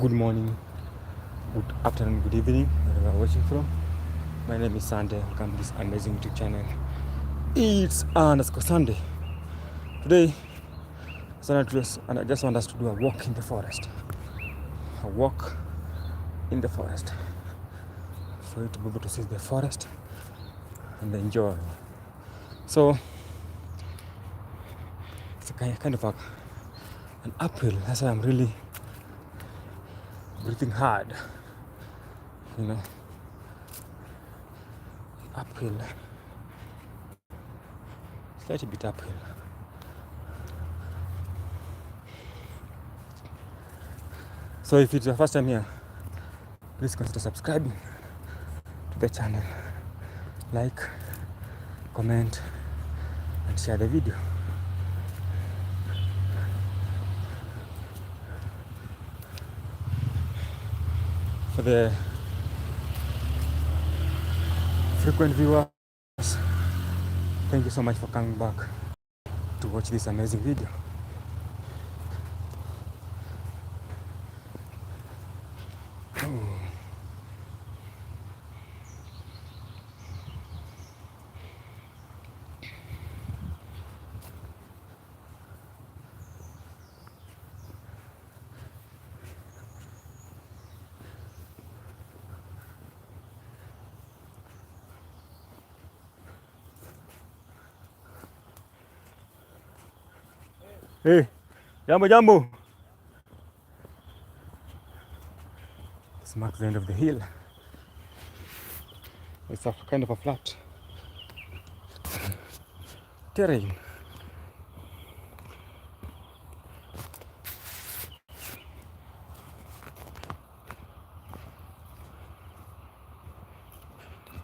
Good morning, good afternoon, good evening, wherever you are watching from. My name is Sande. Welcome to this amazing YouTube channel. It's Sande. Today, I just want us to do a walk in the forest. A walk in the forest. For you to be able to see the forest and enjoy. So, it's a kind of an uphill. That's why I'm really breathing hard. You know, uphill. Slightly bit uphill. So if it's your first time here, please consider subscribing to the channel. Like, comment, and share the video. For the frequent viewers, thank you so much for coming back to watch this amazing video. Hey, jambo. This marks the end of the hill. It's a kind of a flat terrain.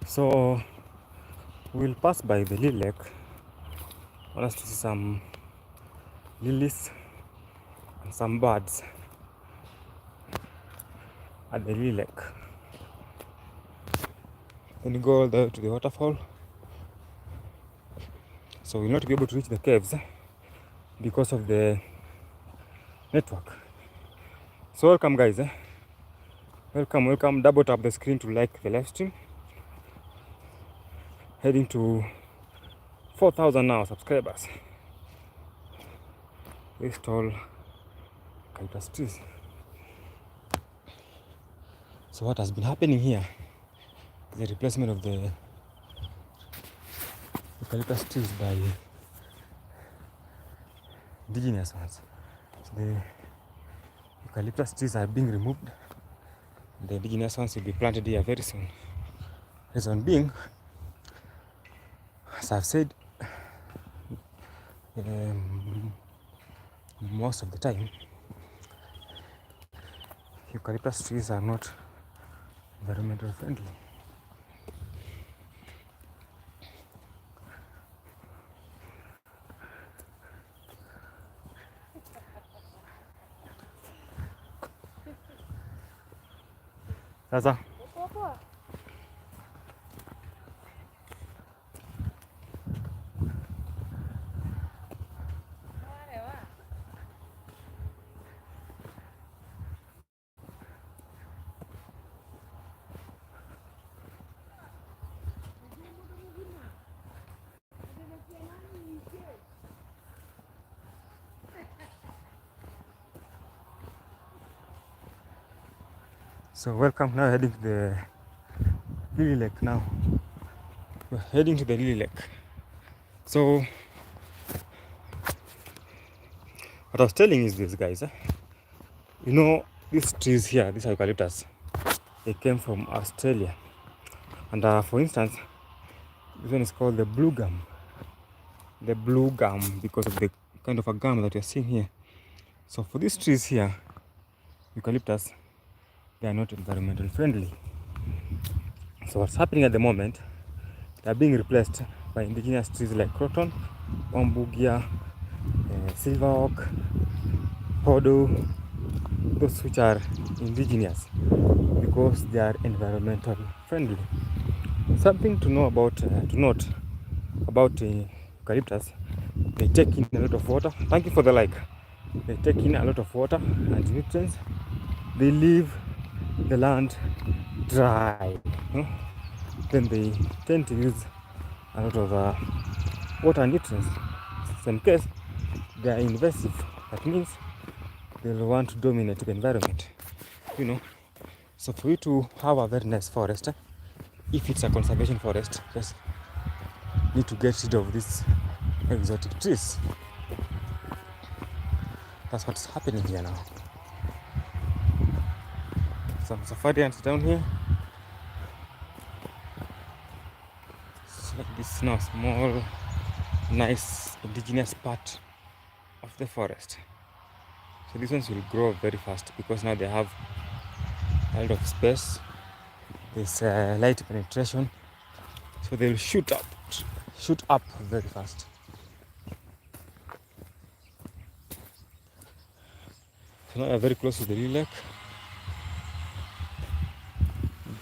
So we'll pass by the lily lake. I want us to see some lilies and some birds at the lily lake. Then you go all the way to the waterfall. So we'll not be able to reach the caves because of the network. So welcome guys. Welcome. Double tap the screen to like the live stream. Heading to 4,000 now subscribers. These tall eucalyptus trees. So what has been happening here is the replacement of the eucalyptus trees by indigenous ones. So the eucalyptus trees are being removed. The indigenous ones will be planted here very soon. Reason being, as I've said, most of the time, eucalyptus trees are not environmental friendly. Sasa so welcome. Now heading to the lily lake now. We're heading to the lily lake. So what I was telling is this, guys. You know, these trees here, these eucalyptus, they came from Australia. And for instance, this one is called the blue gum. The blue gum because of the kind of a gum that you're seeing here. So for these trees here, eucalyptus, they are not environmental friendly. So what's happening at the moment, they are being replaced by indigenous trees like croton, bambugia, silver oak, hodo, those which are indigenous because they are environmental friendly. Something to know about, to note about eucalyptus, they take in a lot of water. Thank you for the like. They take in a lot of water and nutrients they leave the land dry, then they tend to use a lot of water and nutrients. So in case they are invasive, that means they'll want to dominate the environment, So for you to have a very nice forest, if it's a conservation forest, just need to get rid of these exotic trees. That's what's happening here now. Some safarians down here. It's like this now small, nice indigenous part of the forest. So these ones will grow very fast because now they have a lot of space. There's light penetration, so they will shoot up very fast. So now we are very close to the Lily Lake.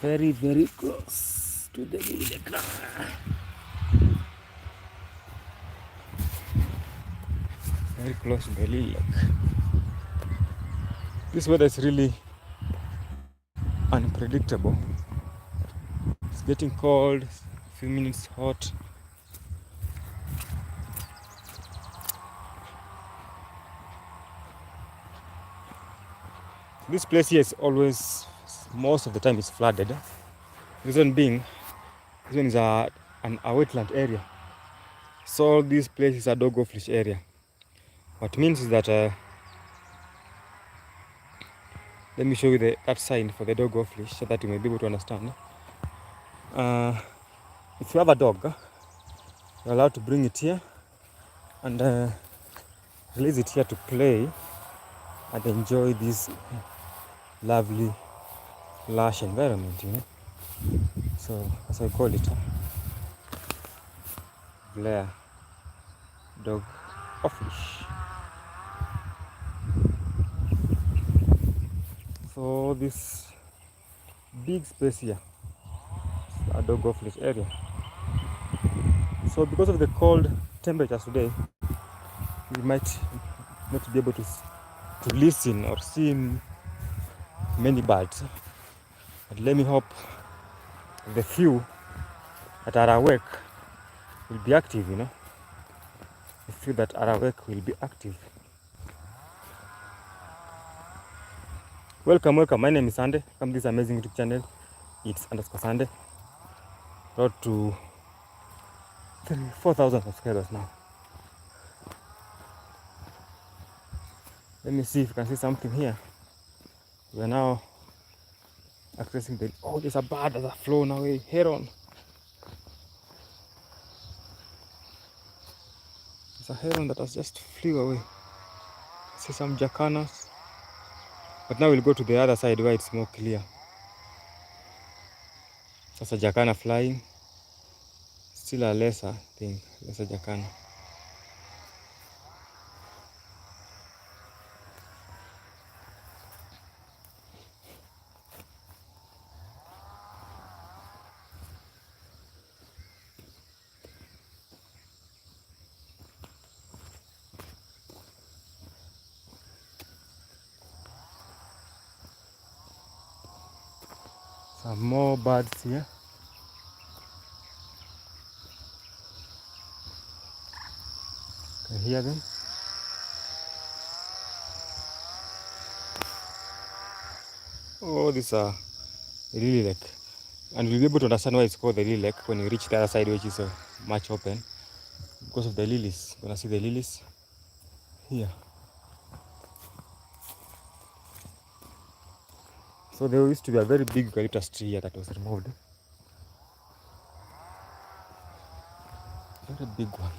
Very, very close to the Lily Lake now. Very close to the Lily Lake. This weather is really unpredictable. It's getting cold, a few minutes hot. This place here is always, most of the time, is flooded. Reason being, this one is a wetland area. So this place is a doggo fish area. What means is that, let me show you that sign for the doggo fish so that you may be able to understand. If you have a dog, you're allowed to bring it here and release it here to play and enjoy this lovely lush environment, So as I call it, Blair dog office. So this big space here is a dog office area. So because of the cold temperatures today, we might not be able to listen or see many birds. But let me hope the few that are awake will be active, The few that are awake will be active. Welcome. My name is Sande. Welcome to this amazing YouTube channel. It's _Sande. Road to 4,000 subscribers now. Let me see if you can see something here. We are now accessing the. Oh, there's a bird that has flown away. Heron. There's a heron that has just flew away. I see some jacanas. But now we'll go to the other side where it's more clear. That's a jacana flying. Still a lesser thing. Lesser jacana. Some more birds here. Can you hear them? Oh, this is a Lily Lake. And you'll be able to understand why it's called the Lily Lake when you reach the other side, which is much open. Because of the lilies. You're gonna see the lilies here. So there used to be a very big eucalyptus tree here that was removed. Very big one.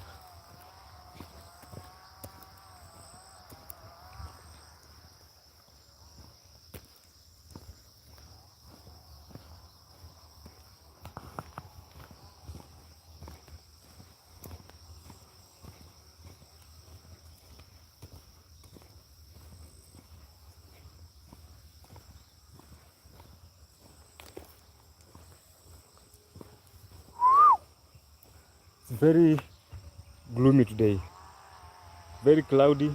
Very gloomy today, very cloudy.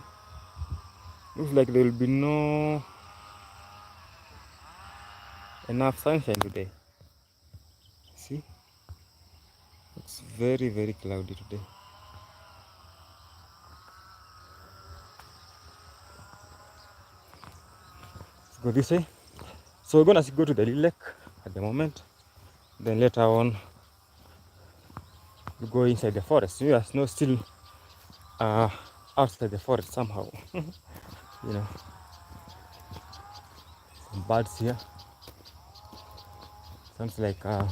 Looks like there will be no enough sunshine today. See, it's very, very cloudy today. Let's go this way. So we're gonna go to the lake at the moment. Then later on, we go inside the forest. We are no still uh, outside the forest somehow. You know, some birds here. Sounds like can't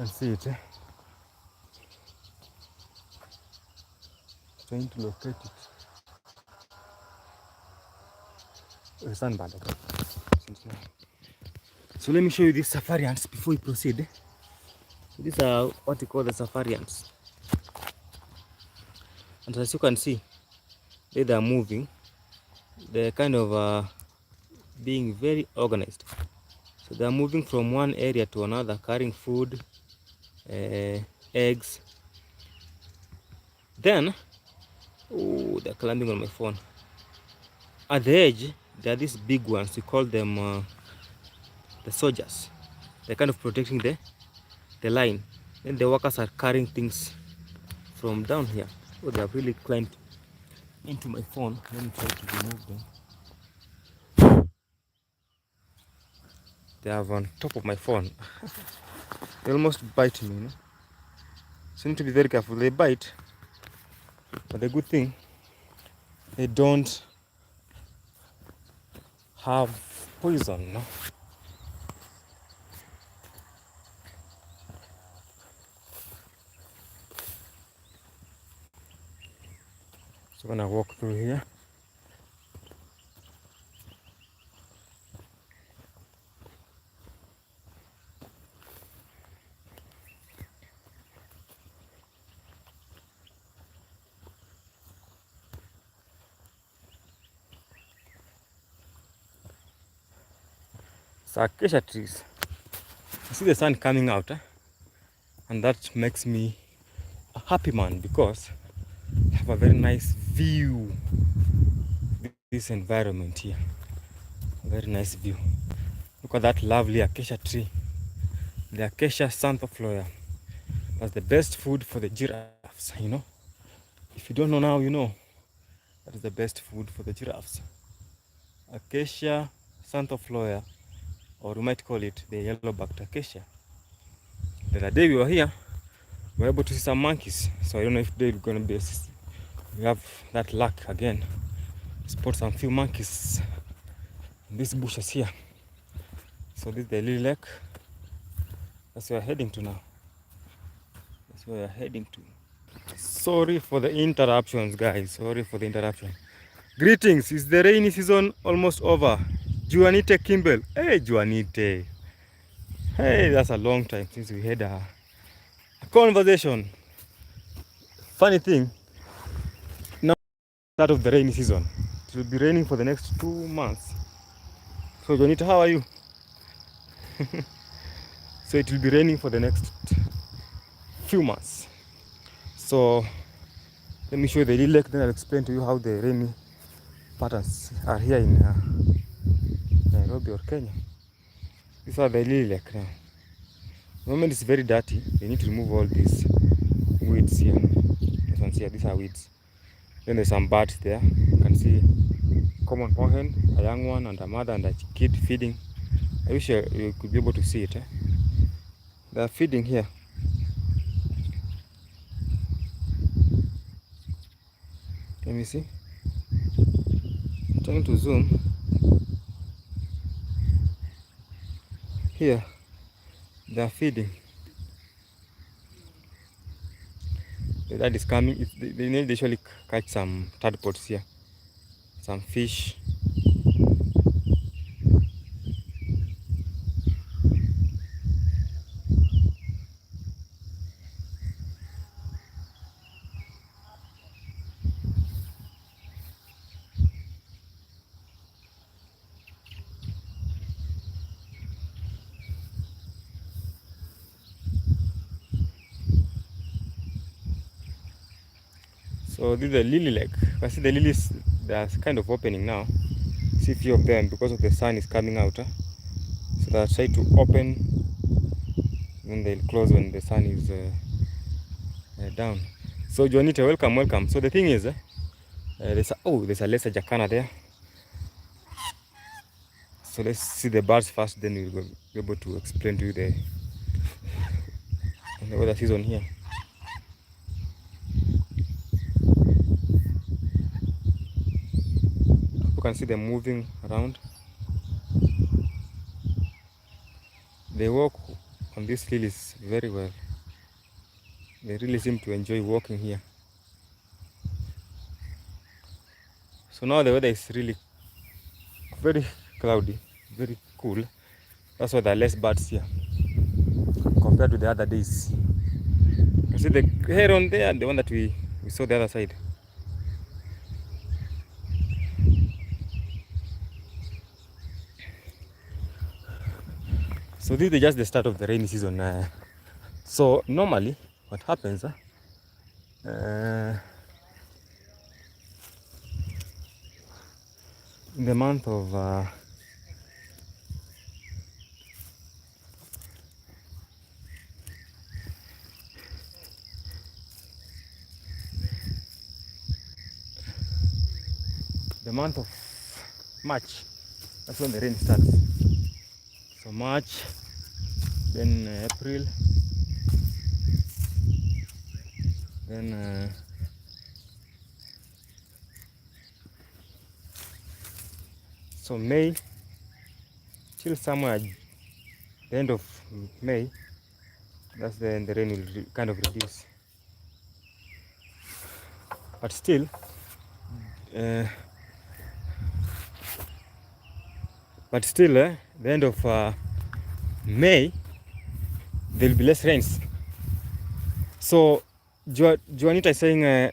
see it. Trying to locate it. The sunbird. So let me show you these safari ants before we proceed. So these are what we call the safari ants. And as you can see, they are moving. They're kind of being very organized. So they're moving from one area to another, carrying food, eggs. Then, oh, they're climbing on my phone. At the edge, there are these big ones. We call them the soldiers. They're kind of protecting the line. Then the workers are carrying things from down here. Oh, they have really climbed into my phone. Let me try to remove them. They are on top of my phone. They almost bite me, you know? So you need to be very careful. They bite, but the good thing, they don't have poison, no? So I'm gonna walk through here. It's acacia trees. I see the sun coming out, and that makes me a happy man because I have a very nice view. This environment here, a very nice view. Look at that lovely acacia tree. The acacia xanthophylla. That's the best food for the giraffes, you know. If you don't know now, you know. That is the best food for the giraffes. Acacia xanthophylla, or we might call it the yellow-backed acacia. The other day we were here, we were able to see some monkeys. So I don't know if they're gonna be. We have that luck again. Spot some few monkeys in these bushes here. So this is the Lily Lake. That's where we're heading to now. That's where we're heading to. Sorry for the interruptions, guys. Sorry for the interruption. Greetings. Is the rainy season almost over? Juanite Kimball. Hey, Juanite. Hey, that's a long time since we had a conversation. Funny thing, now start of the rainy season. It will be raining for the next 2 months. So, Juanita, how are you? So it will be raining for the next few months. So let me show you the Lily Lake, then I'll explain to you how the rainy patterns are here in Nairobi or Kenya. These are the Lily Lake now. The moment it's very dirty, they need to remove all these weeds here. This one's here, these are weeds. Then there's some birds there. You can see common mohen, a young one, and a mother and a kid feeding. I wish you could be able to see it. They're feeding here. Let me see. I'm trying to zoom. Here, they're feeding. The dad is coming. They usually catch some tadpoles here, some fish. So this is the lily lake. You can see the lilies, they are kind of opening now. See a few of them because of the sun is coming out. So they try to open, then they'll close when the sun is down. So Juanita, welcome, welcome. So the thing is, there's a lesser jacana there. So let's see the birds first, then we'll be able to explain to you the weather season here. You can see them moving around. They walk on these lilies very well. They really seem to enjoy walking here. So now the weather is really very cloudy, very cool. That's why there are less birds here compared to the other days. You see the heron there, the one that we saw the other side. So this is just the start of the rainy season. So normally what happens in the month of March, that's when the rain starts. So March, then April, then so May till somewhere the end of May. That's when the rain will kind of reduce. But still, the end of May, there will be less rains. So Juanita is saying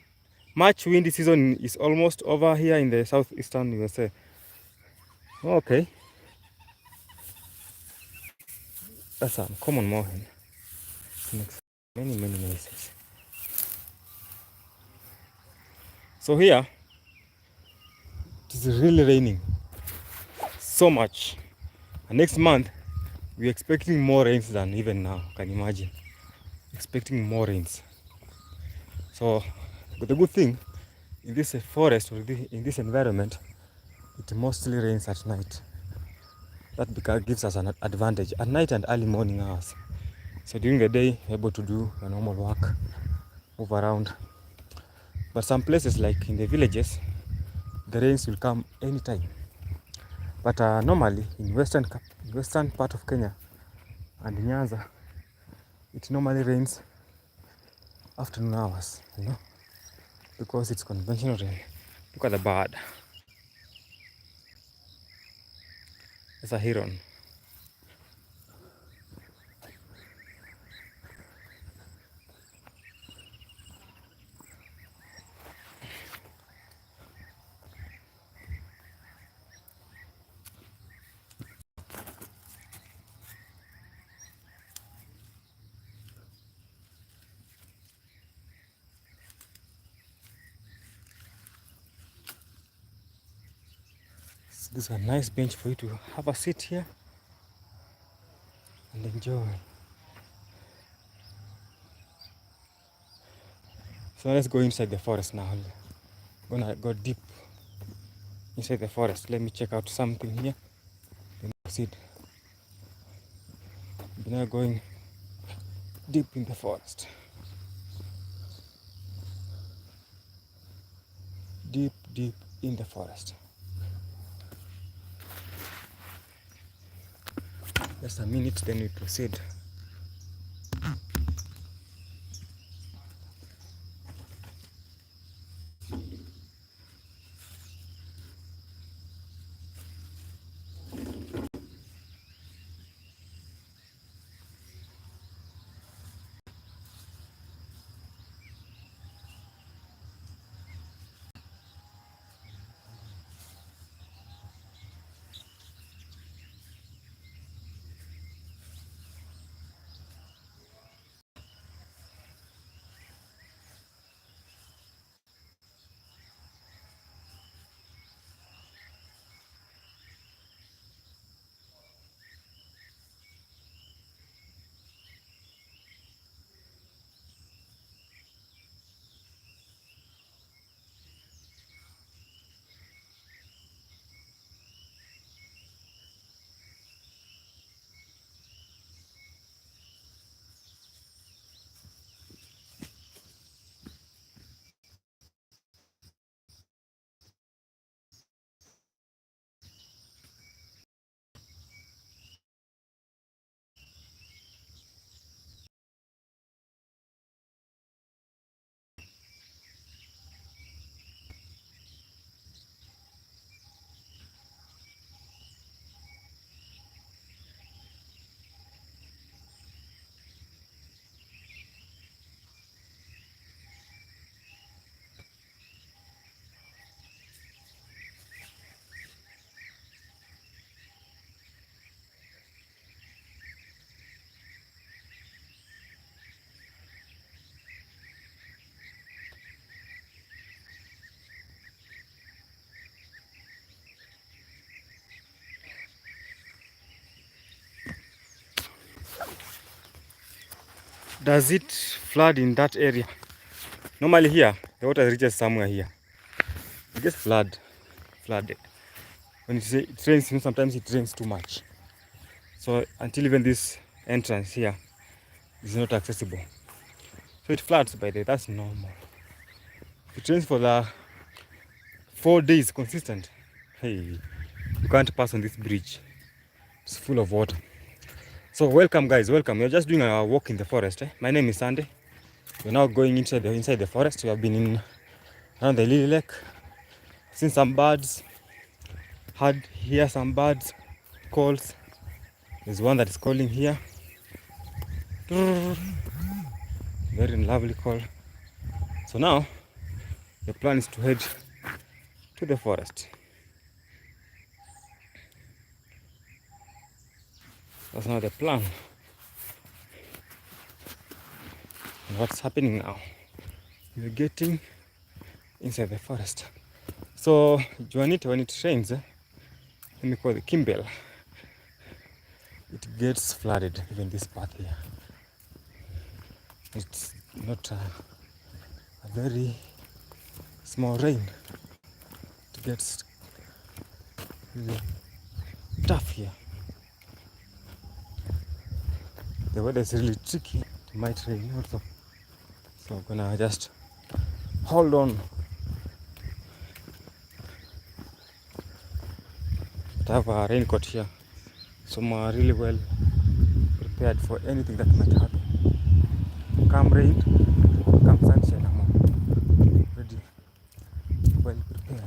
March windy season is almost over here in the southeastern USA. Okay, that's a common morning. Makes many noises. So here it is really raining so much, and next month we're expecting more rains than even now. Can you imagine? Expecting more rains. So the good thing in this forest or in this environment, it mostly rains at night. That gives us an advantage at night and early morning hours. So during the day, we're able to do a normal work, move around. But some places like in the villages, the rains will come anytime. But normally in western part of Kenya and Nyanza, it normally rains afternoon hours, because it's conventional rain. Look at the bird. It's a heron. So this is a nice bench for you to have a seat here and enjoy. So let's go inside the forest now. I'm gonna go deep inside the forest. Let me check out something here. Then proceed. We're now going deep in the forest. Deep in the forest. Just a minute, then we proceed. does it flood in that area? Normally here, the water reaches somewhere here. It gets flooded. When it rains, sometimes it rains too much. So until even this entrance here is not accessible. So it floods by the way. That's normal. If it rains for the 4 days consistent, hey, you can't pass on this bridge. It's full of water. So welcome guys, welcome. We're just doing a walk in the forest. My name is Sande. We're now going inside the forest. We have been in around the Lily Lake. Seen some birds. Hear some birds calls. There's one that is calling here. Very lovely call. So now the plan is to head to the forest. That's now the plan. And what's happening now? We're getting inside the forest. So Juanita, when it rains, let me call the Kimbell, it gets flooded, even this path here. It's not a very small rain. It gets really tough here. The weather is really tricky. It might rain also. So I'm gonna just hold on. I have a raincoat here. So I'm really well prepared for anything that might happen. Come rain, come sunshine, I'm ready, well prepared.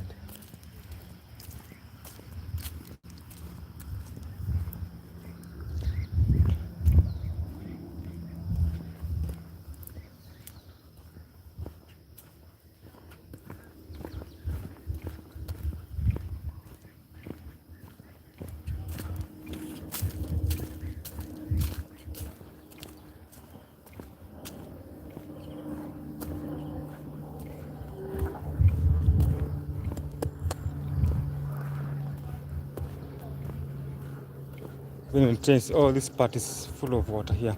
When it rains, oh, this part is full of water here.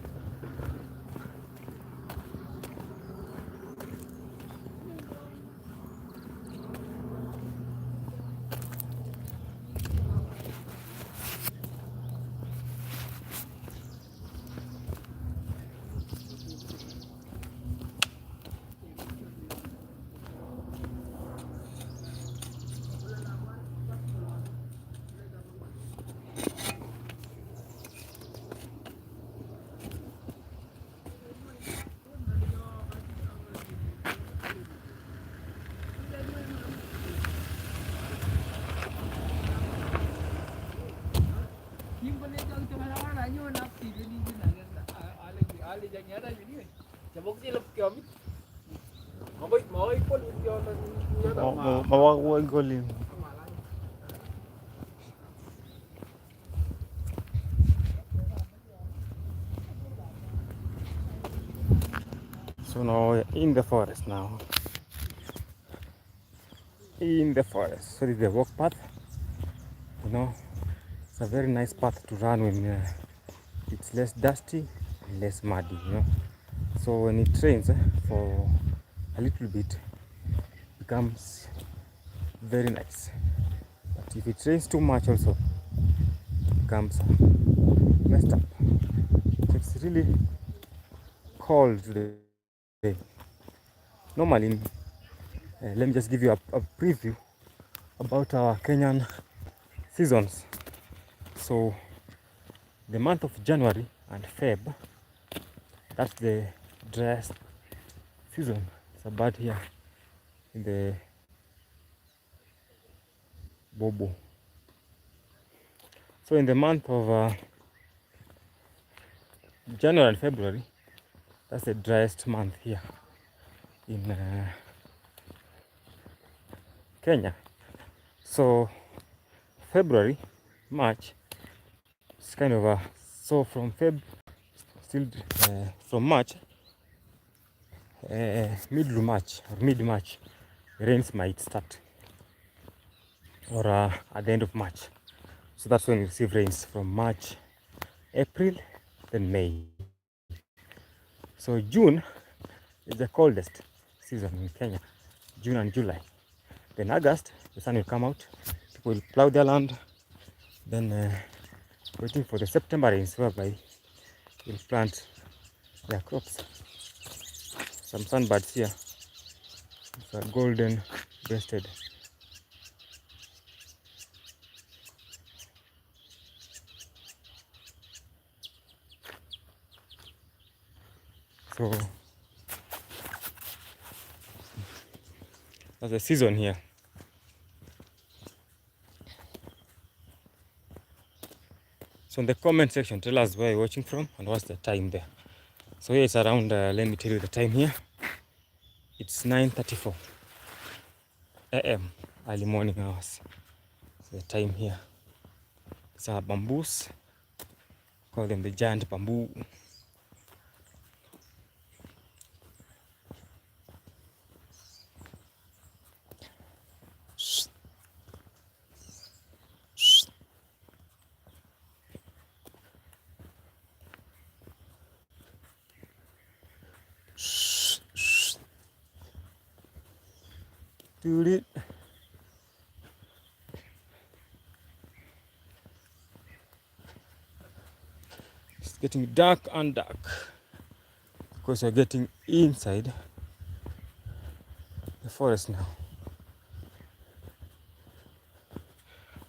So now we're in the forest now. In the forest. So this is the walk path. You know, it's a very nice path to run when it's less dusty and less muddy, you know. So when it rains for a little bit, it becomes very nice. But if it rains too much also, it becomes messed up. So it's really cold today. Normally, let me just give you a preview about our Kenyan seasons. So the month of January and Feb, that's the driest season. It's about here in the Bobo. So in the month of January and February, that's the driest month here in Kenya. So February, March, it's kind of so from Feb still from March, mid-March, rains might start, or at the end of March. So that's when you receive rains from March, April, then May. So June is the coldest season in Kenya, June and July. Then August, the sun will come out, people will plow their land, then waiting for the September rains whereby we'll plant their crops. Some sunbirds here, it's a golden breasted. So that's the season here. So in the comment section, tell us where you're watching from and what's the time there. So here it's around, let me tell you the time here. It's 9:34 a.m. early morning hours. So the time here. It's our bamboos. Call them the giant bamboo. Dude, it's getting dark and dark because you're getting inside the forest now.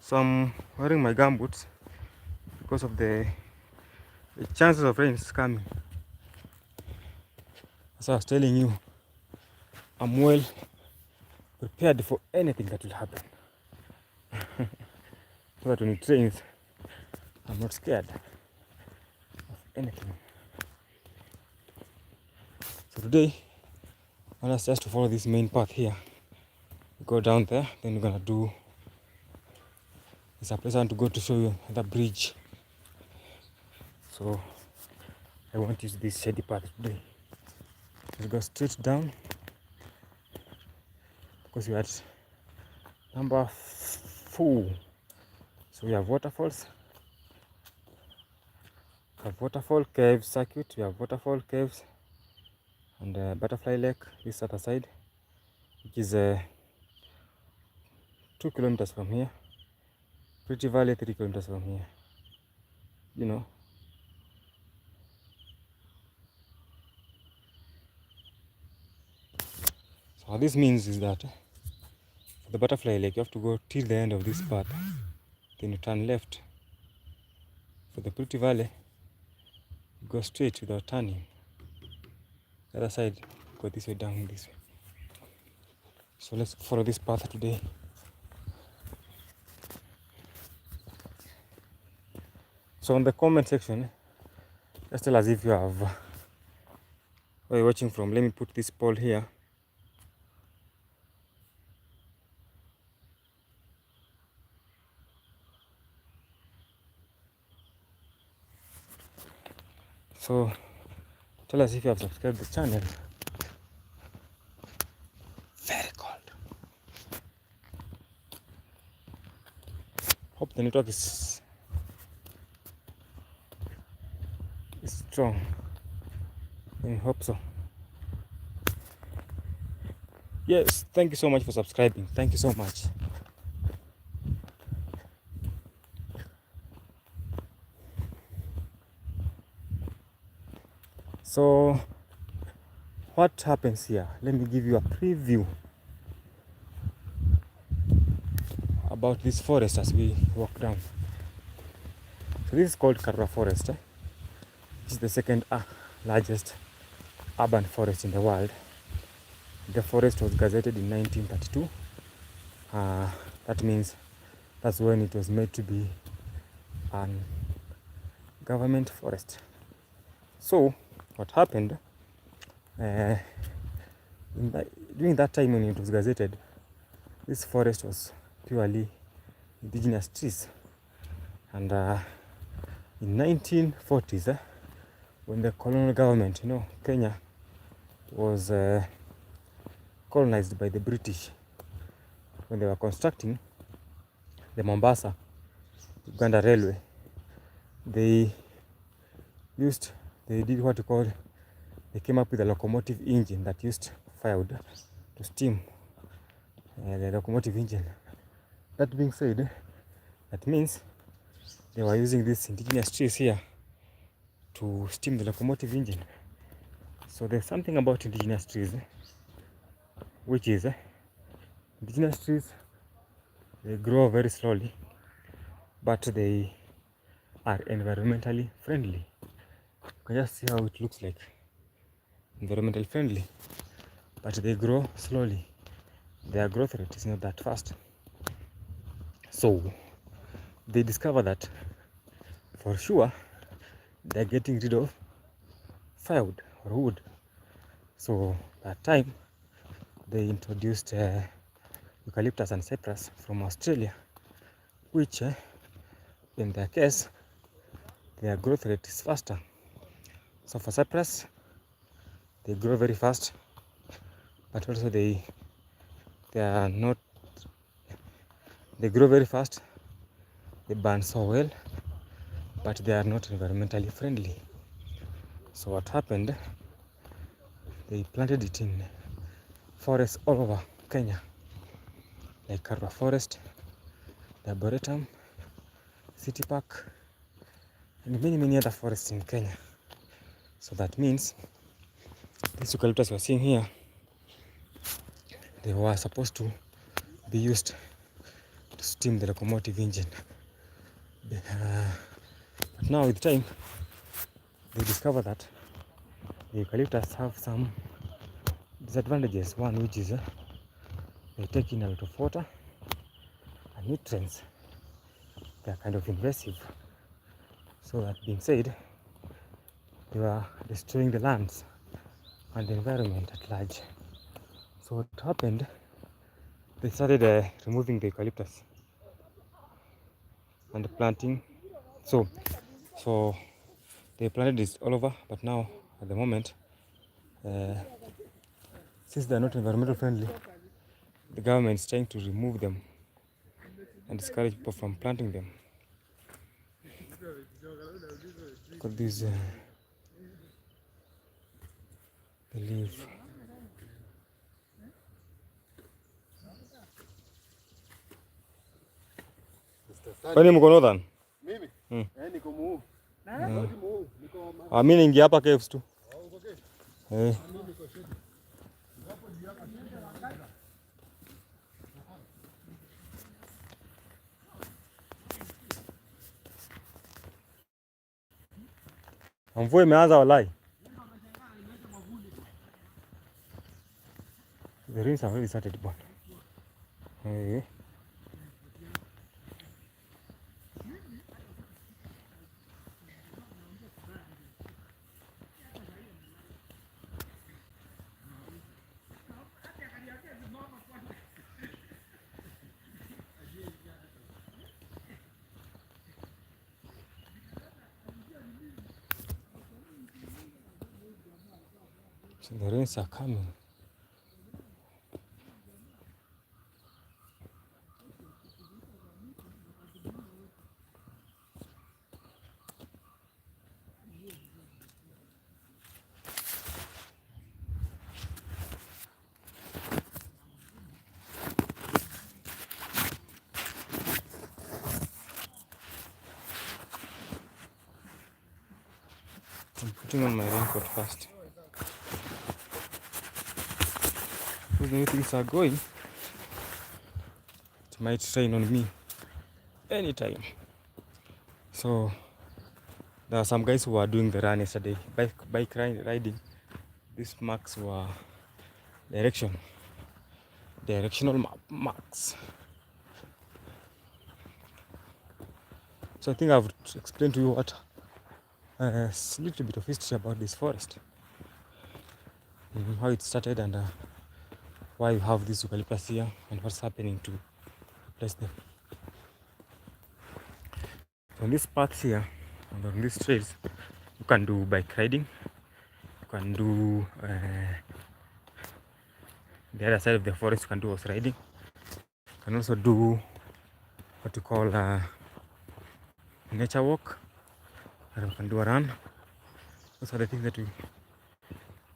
So I'm wearing my gumboots because of the chances of rain is coming. As I was telling you, I'm well prepared for anything that will happen. So that when it rains, I'm not scared of anything. So today, I want us just to follow this main path here. We go down there, then we're gonna do. There's a place I want to go to show you the bridge. So I won't use this shady path today. We'll go straight down because we're at number 4. So we have waterfalls. We have waterfall cave circuit. We have waterfall caves and butterfly lake this other side, which is 2 kilometers from here. Pretty Valley 3 kilometers from here. You know. So what this means is that for the butterfly lake you have to go till the end of this path, then you turn left. For the Pretty Valley, you go straight without turning. The other side, go this way, down this way. So let's follow this path today. So in the comment section, just tell us if you have where you're watching from. Let me put this poll here. So tell us if you have subscribed to the channel. Very cold. Hope the network is strong. I hope so. Yes, thank you so much for subscribing. Thank you so much. So what happens here? Let me give you a preview about this forest as we walk down. So this is called Karura Forest. This is the second largest urban forest in the world. The forest was gazetted in 1932. That means that's when it was made to be a government forest. So what happened during that time when it was gazetted, this forest was purely indigenous trees. And in 1940s, when the colonial government, Kenya was colonized by the British, when they were constructing the Mombasa Uganda Railway, they did what you call they came up with a locomotive engine that used firewood to steam the locomotive engine. That being said, that means they were using these indigenous trees here to steam the locomotive engine. So there's something about indigenous trees, which is indigenous trees, they grow very slowly, but they are environmentally friendly. You can just see how it looks like. Environmentally friendly, but they grow slowly. Their growth rate is not that fast. So they discover that for sure they're getting rid of firewood or wood. So that time they introduced eucalyptus and cypress from Australia, which in their case their growth rate is faster. So for cypress, they grow very fast, but also they are not, they grow very fast, they burn so well, but they are not environmentally friendly. So what happened, they planted it in forests all over Kenya, like Karwa Forest, the Arboretum, City Park, and many other forests in Kenya. So that means these eucalyptus we're seeing here, they were supposed to be used to steam the locomotive engine. But now with time, they discover that the eucalyptus have some disadvantages. One, which is they take in a lot of water and nutrients. They are kind of invasive. So that being said, they were destroying the lands and the environment at large. So what happened, they started removing the eucalyptus and planting. So they planted this all over, but now at the moment, since they are not environmental friendly, the government is trying to remove them and discourage people from planting them. Because these the leaf. Kwani mko northern? Mimi? Niko Muu. Mimi niingia hapa caves tu. Mvua imeanza walai. The rains have already started bwana. So the rains are coming. I'm putting on my raincoat first. Because the way things are going, it might rain on me anytime. So there are some guys who were doing the run yesterday, bike riding. These marks were directional marks. So I think I've explained to you what a little bit of history about this forest, how it started, and why you have this eucalyptus here and what's happening to replace them. On these paths here and on these trails, you can do bike riding, you can do the other side of the forest, you can do horse riding, you can also do what you call nature walk, and you can do a run. Those are the things that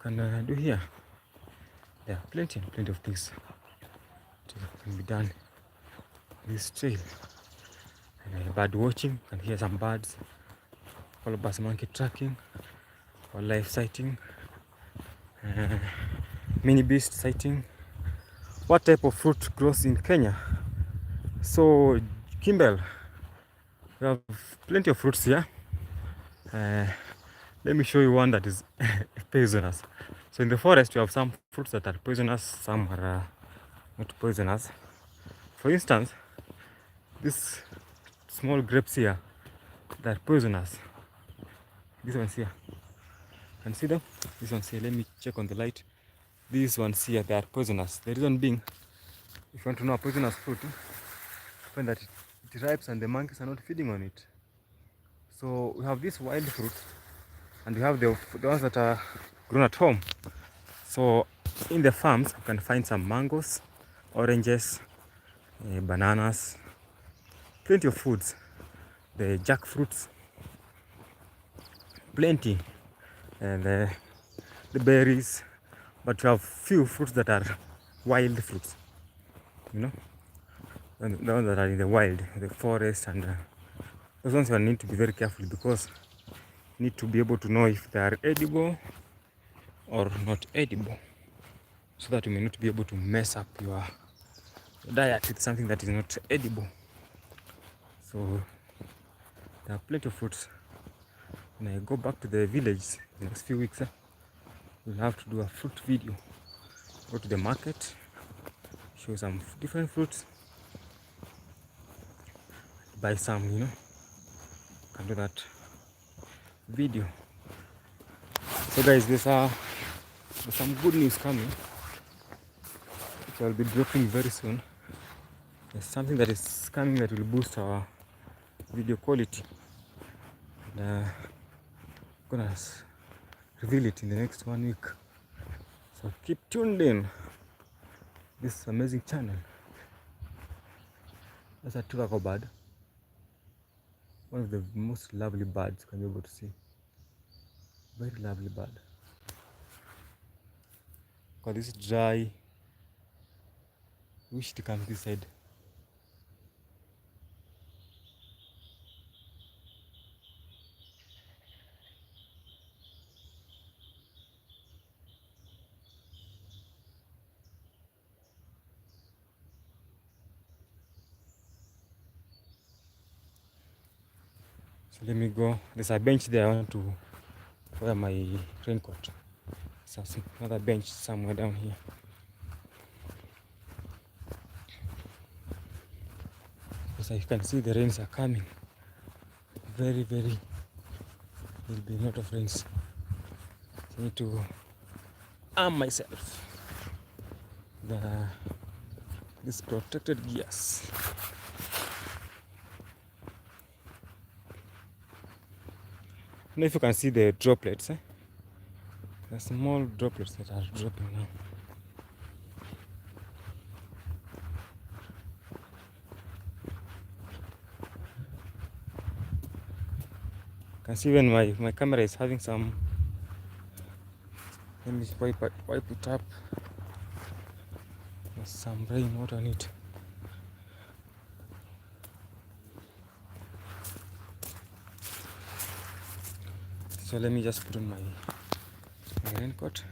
can do here. There are plenty and plenty of things that can be done on this trail. And bird watching, you can hear some birds, colobus monkey tracking, wildlife sighting, mini beast sighting. What type of fruit grows in Kenya? So, Kimball, we have plenty of fruits here. Let me show you one that is poisonous. So in the forest, you have some fruits that are poisonous, some are not poisonous. For instance, these small grapes here, they're poisonous. These ones here, can see them? These ones here, let me check on the light. These ones here, they are poisonous. The reason being, if you want to know a poisonous fruit, find that it ripes and the monkeys are not feeding on it. So we have these wild fruits, and we have the ones that are grown at home. So in the farms, you can find some mangoes, oranges, bananas, plenty of foods, the jackfruits, plenty, and the berries. But you have few fruits that are wild fruits, you know, and the ones that are in the wild, the forest, and those ones you need to be very careful, because you need to be able to know if they are edible or not edible, so that you may not be able to mess up your diet with something that is not edible. So there are plenty of fruits. When I go back to the village in the next few weeks, we'll have to do a fruit video. Go to the market, show some different fruits, buy some, you know, can do that video. So guys, there's some good news coming, which I'll be dropping very soon. There's something that is coming that will boost our video quality. And I'm gonna reveal it in the next 1 week. So keep tuned in this amazing channel. That's a turtle bird. One of the most lovely birds you can be able to see. Very lovely bird. Because this dry, wish to come this side. So let me go. There's a bench there. I want to wear my raincoat. So another bench somewhere down here. Because you can see the rains are coming. Very, very. There'll be a lot of rains. So I need to arm myself. These protected gears. I don't know if you can see the droplets. The small droplets that are dropping now. You can see when my camera is having some. Let me wipe it up. There's some rain water on it. So let me just put on my raincoat.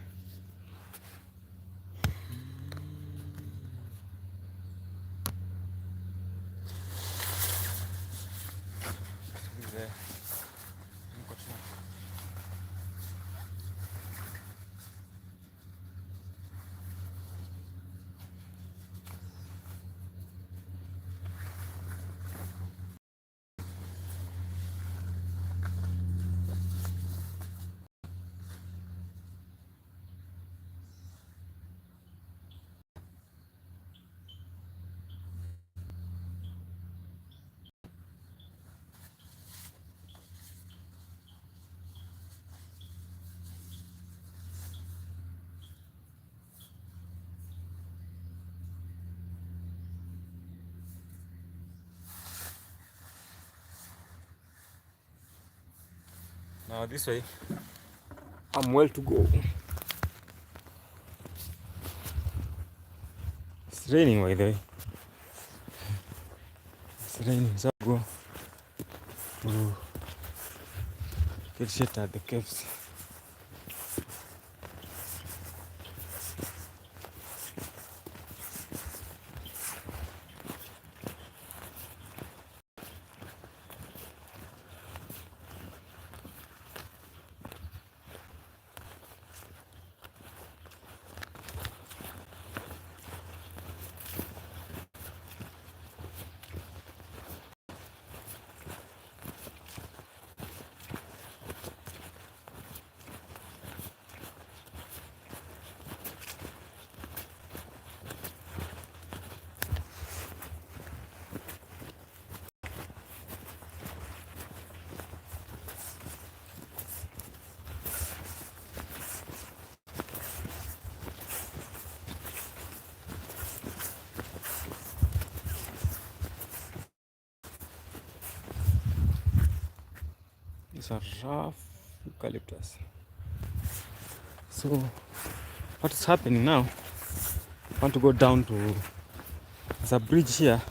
Now this way, I'm well to go. It's raining, by the way. It's raining, so I'll go to get shelter at the caves. These are rough eucalyptus. So what is happening now? I want to go down to, there's a bridge here.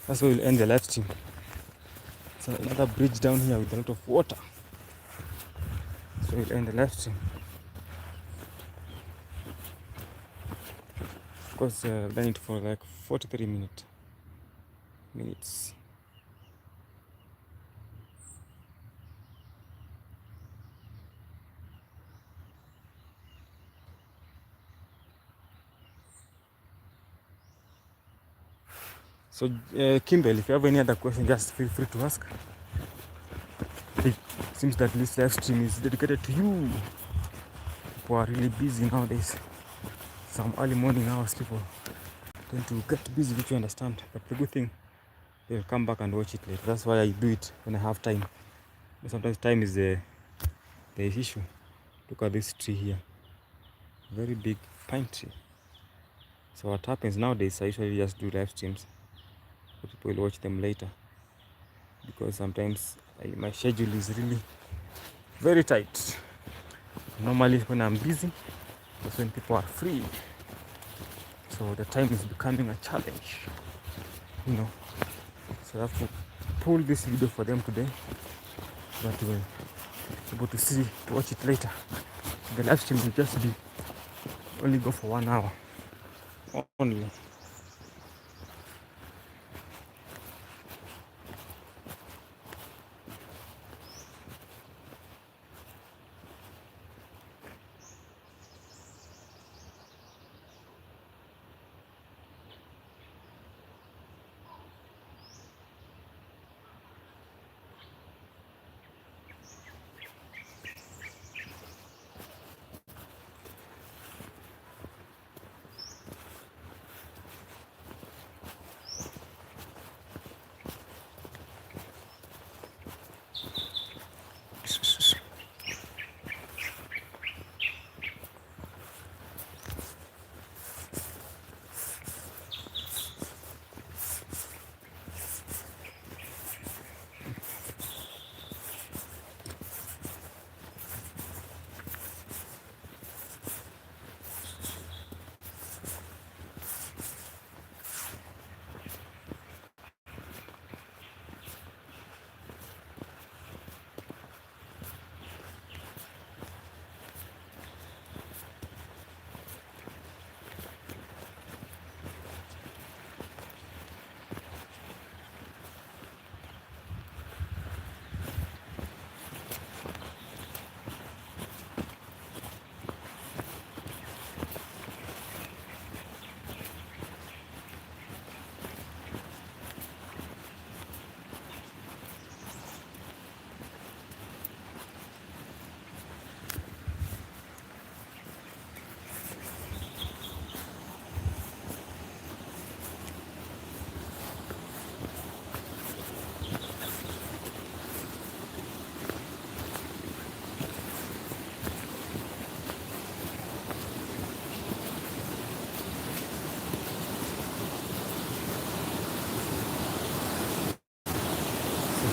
That's where we'll end the live stream. So another bridge down here with a lot of water. So we'll end the live stream. Of course, I've done it for like 43 minutes. So Kimberly, if you have any other question, just feel free to ask. It seems that this live stream is dedicated to you. People are really busy nowadays. Some early morning hours, people tend to get busy, which you understand. But the good thing, they'll come back and watch it later. That's why I do it when I have time. Sometimes time is the issue. Look at this tree here. Very big pine tree. So what happens nowadays, I usually just do live streams. But people will watch them later. Because sometimes my schedule is really very tight. Normally when I'm busy, that's when people are free. So the time is becoming a challenge, you know. So I have to pull this video for them today so that we'll be able to see, to watch it later. The live stream will just be only go for 1 hour only.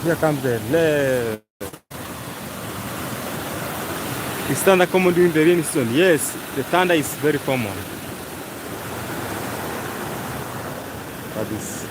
Here comes the left. Is thunder common during the rainy season? Yes, the thunder is very common. for this.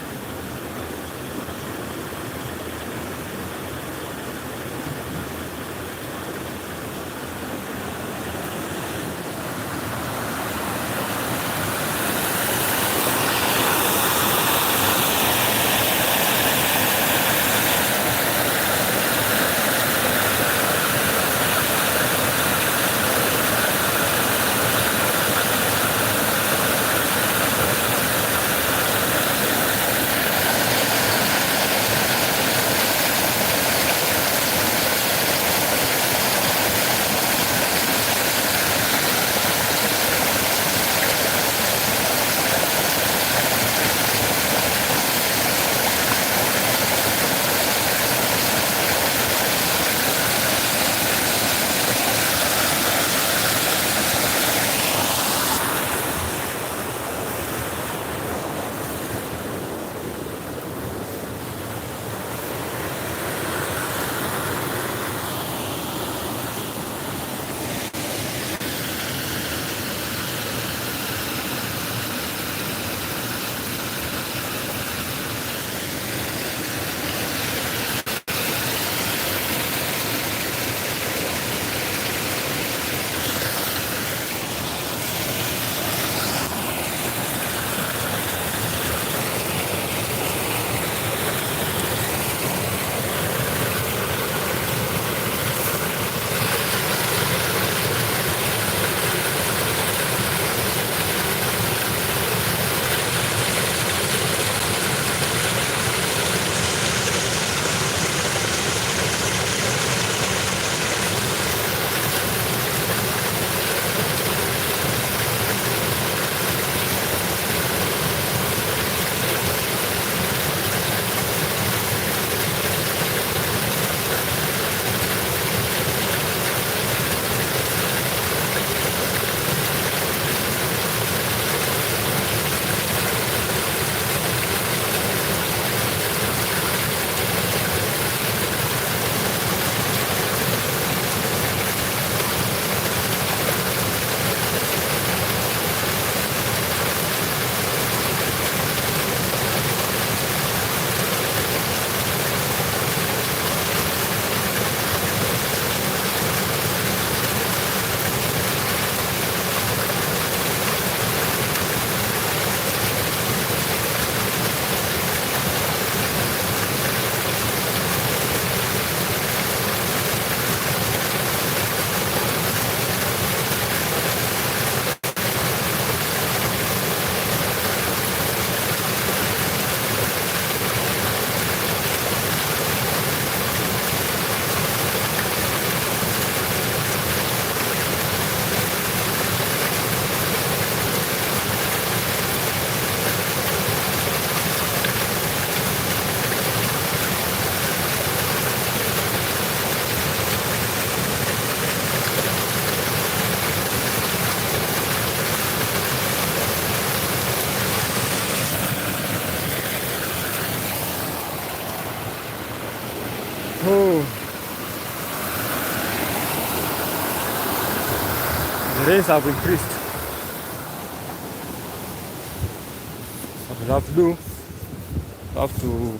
Oh, the rains have increased. What we'll have to do, we'll have to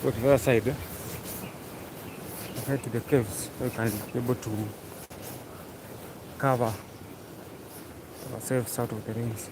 go to the other side, head to the caves, so we can be able to cover ourselves out of the rains.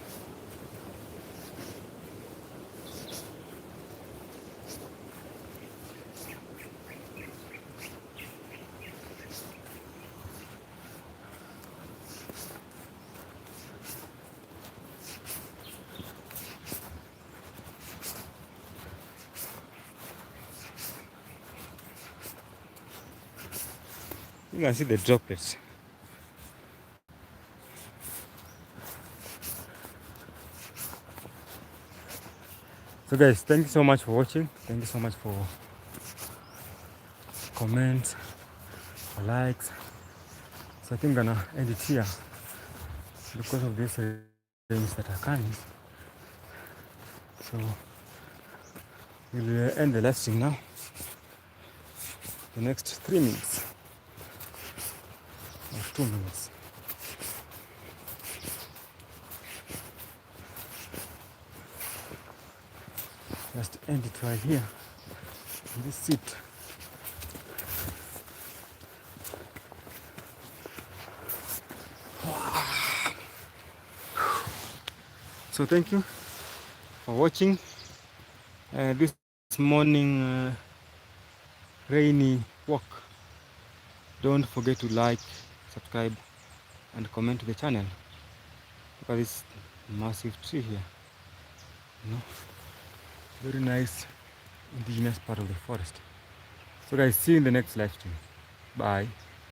You can see the droplets. So guys, thank you so much for watching. Thank you so much for comments, for likes. So I think I'm gonna end it here because of these rains that are coming. So we'll end the live stream now. The next 3 minutes or 2 minutes. Just end it right here in this seat. So thank you for watching this morning rainy walk. Don't forget to like, subscribe, and comment to the channel. Look at this massive tree here. You know, very nice indigenous part of the forest. So guys, see you in the next live stream. Bye.